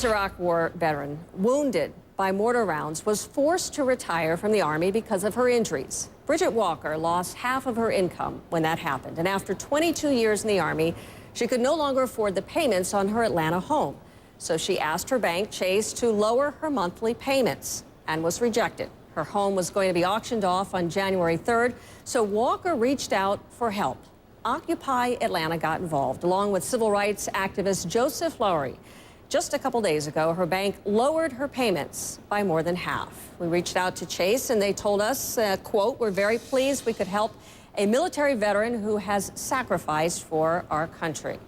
Iraq War veteran, wounded by mortar rounds, was forced to retire from the Army because of her injuries. Bridget Walker lost half of her income when that happened, and after 22 years in the Army, she could no longer afford the payments on her Atlanta home. So she asked her bank, Chase, to lower her monthly payments and was rejected. Her home was going to be auctioned off on January 3rd, so Walker reached out for help. Occupy Atlanta got involved, along with civil rights activist Joseph Lowry. Just a couple days ago, her bank lowered her payments by more than half. We reached out to Chase, and they told us, quote, "We're very pleased we could help a military veteran who has sacrificed for our country."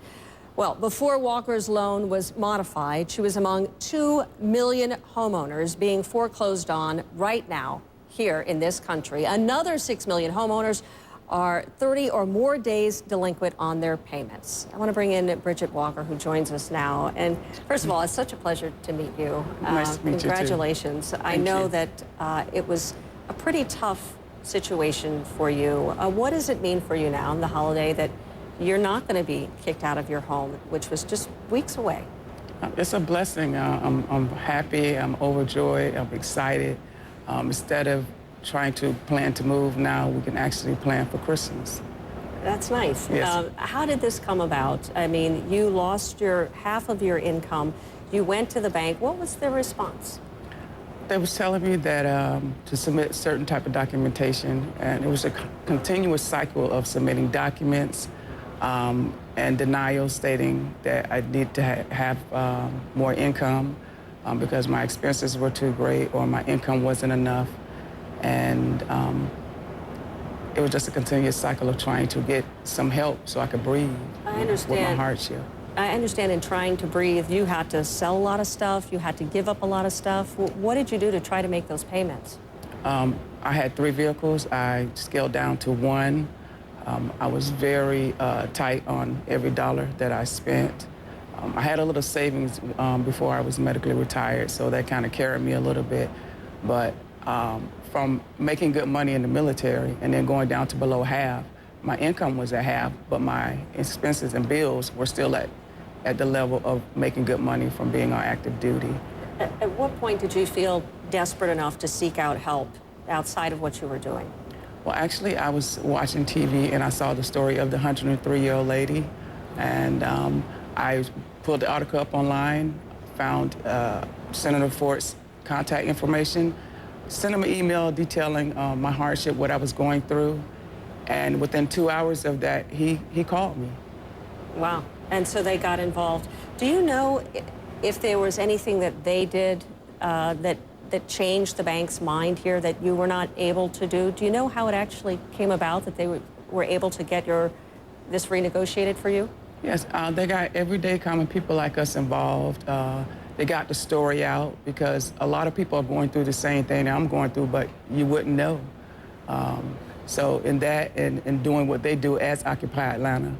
Well, before Walker's loan was modified, she was among 2 million homeowners being foreclosed on right now here in this country. Another 6 million homeowners are 30 or more days delinquent on their payments. I want to bring in Bridget Walker, who joins us now. And first of all, it's such a pleasure to meet you. Nice to meet you, too. Congratulations. I know that it was a pretty tough situation for you. What does it mean for you now on the holiday that you're not going to be kicked out of your home, which was just weeks away? It's a blessing. I'm happy, I'm overjoyed, I'm excited. Instead of trying to plan to move now, we can actually plan for Christmas. That's nice. Yes. How did this come about? I mean, you lost half of your income. You went to the bank. What was their response? They was telling me that to submit certain type of documentation, and it was a continuous cycle of submitting documents and denials stating that I need to have more income because my expenses were too great or my income wasn't enough. And it was just a continuous cycle of trying to get some help so I could breathe. I understand. With my hardship. I understand in trying to breathe, you had to sell a lot of stuff, you had to give up a lot of stuff. What did you do to try to make those payments? I had 3 vehicles. I scaled down to 1. I was very tight on every dollar that I spent. I had a little savings before I was medically retired, so that kind of carried me a little bit. But from making good money in the military and then going down to below half, my income was at half, but my expenses and bills were still at the level of making good money from being on active duty. At what point did you feel desperate enough to seek out help outside of what you were doing? Well, actually, I was watching TV and I saw the story of the 103-year-old lady, and I pulled the article up online, found Senator Fort's contact information, sent him an email detailing my hardship, what I was going through, and within 2 hours of that, he called me. Wow. And so they got involved. Do you know if there was anything that they did that changed the bank's mind here that you were not able to do? Do you know how it actually came about that they were able to get this renegotiated for you? Yes, they got everyday common people like us involved. They got the story out because a lot of people are going through the same thing that I'm going through, but you wouldn't know. So in that and doing what they do as Occupy Atlanta,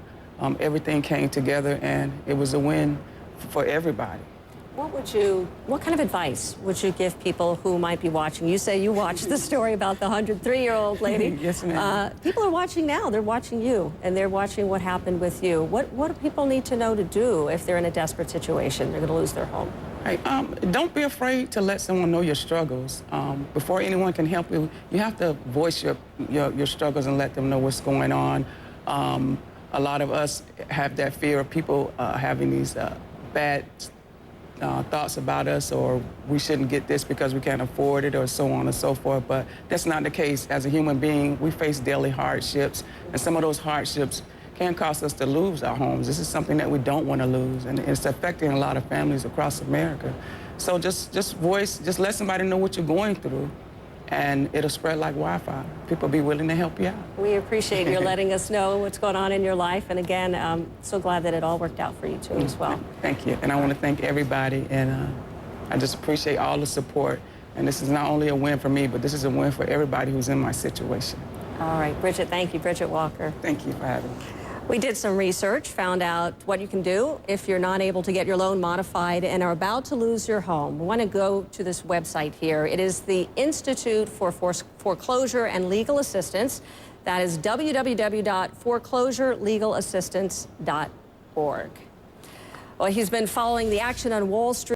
everything came together and it was a win for everybody. What kind of advice would you give people who might be watching? You say you watched the story about the 103-year-old lady. Yes, ma'am. People are watching now. They're watching you, and they're watching what happened with you. What do people need to know to do if they're in a desperate situation? They're going to lose their home. Hey, don't be afraid to let someone know your struggles. Before anyone can help you, you have to voice your struggles and let them know what's going on. A lot of us have that fear of people having these bad thoughts about us, or we shouldn't get this because we can't afford it, or so on and so forth. But that's not the case. As a human being, we face daily hardships, and some of those hardships can cause us to lose our homes. This is something that we don't want to lose, and it's affecting a lot of families across America. So just let somebody know what you're going through, and it'll spread like wildfire. People be willing to help you out. We appreciate you letting us know what's going on in your life. And again, I'm so glad that it all worked out for you, too, as well. Thank you. And I want to thank everybody. And I just appreciate all the support. And this is not only a win for me, but this is a win for everybody who's in my situation. All right, Bridget, thank you. Bridget Walker. Thank you for having me. We did some research, found out what you can do if you're not able to get your loan modified and are about to lose your home. We want to go to this website here. It is the Institute for Foreclosure and Legal Assistance. That is www.foreclosurelegalassistance.org. Well, he's been following the action on Wall Street.